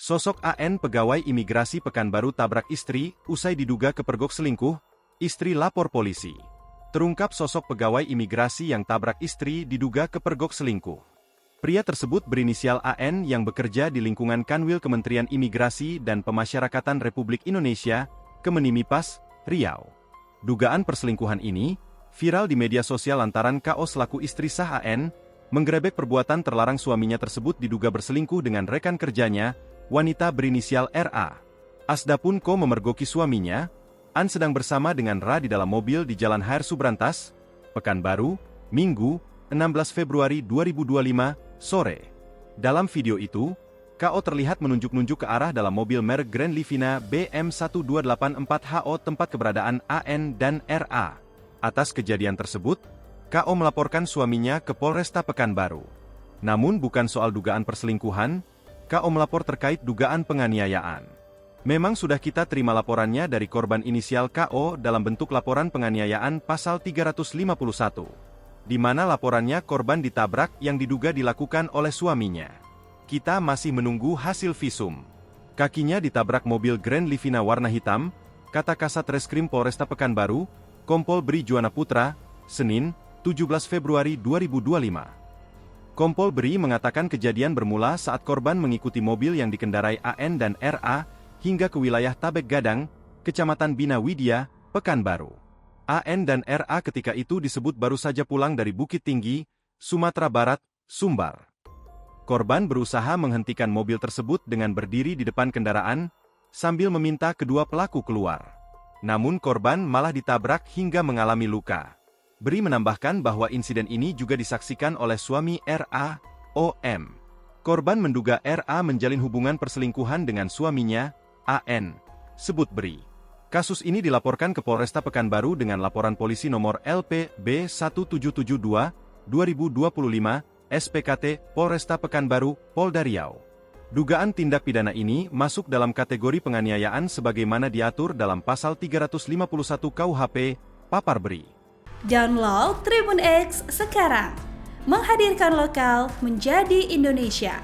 Sosok AN pegawai imigrasi Pekanbaru tabrak istri, usai diduga kepergok selingkuh, istri lapor polisi. Terungkap sosok pegawai imigrasi yang tabrak istri diduga kepergok selingkuh. Pria tersebut berinisial AN yang bekerja di lingkungan Kanwil Kementerian Imigrasi dan Pemasyarakatan Republik Indonesia, Kemenimipas, Riau. Dugaan perselingkuhan ini viral di media sosial lantaran KO selaku istri sah AN, menggerebek perbuatan terlarang suaminya tersebut diduga berselingkuh dengan rekan kerjanya, wanita berinisial RA. Asda pun Ko memergoki suaminya. An sedang bersama dengan Ra di dalam mobil di Jalan HR Subrantas, Pekanbaru, Minggu, 16 Februari 2025, sore. Dalam video itu, KO terlihat menunjuk-nunjuk ke arah dalam mobil merek Grand Livina BM1284HO tempat keberadaan AN dan RA. Atas kejadian tersebut, KO melaporkan suaminya ke Polresta Pekanbaru. Namun bukan soal dugaan perselingkuhan, KO melapor terkait dugaan penganiayaan. Memang sudah kita terima laporannya dari korban inisial KO dalam bentuk laporan penganiayaan pasal 351. Di mana laporannya korban ditabrak yang diduga dilakukan oleh suaminya. Kita masih menunggu hasil visum. Kakinya ditabrak mobil Grand Livina warna hitam, kata Kasat Reskrim Polresta Pekanbaru, Kompol Bri Juwana Putra, Senin, 17 Februari 2025. Kompol Bri mengatakan kejadian bermula saat korban mengikuti mobil yang dikendarai AN dan RA hingga ke wilayah Tabek Gadang, Kecamatan Bina Widya, Pekanbaru. AN dan RA ketika itu disebut baru saja pulang dari Bukit Tinggi, Sumatera Barat, Sumbar. Korban berusaha menghentikan mobil tersebut dengan berdiri di depan kendaraan, sambil meminta kedua pelaku keluar. Namun korban malah ditabrak hingga mengalami luka. Bri menambahkan bahwa insiden ini juga disaksikan oleh suami RA, OM. Korban menduga RA menjalin hubungan perselingkuhan dengan suaminya, AN. Sebut Bri. Kasus ini dilaporkan ke Polresta Pekanbaru dengan laporan polisi nomor LPB 1772, 2025, SPKT, Polresta Pekanbaru, Polda Riau. Dugaan tindak pidana ini masuk dalam kategori penganiayaan sebagaimana diatur dalam pasal 351 KUHP, papar Bri. Download Tribun X sekarang, menghadirkan lokal menjadi Indonesia.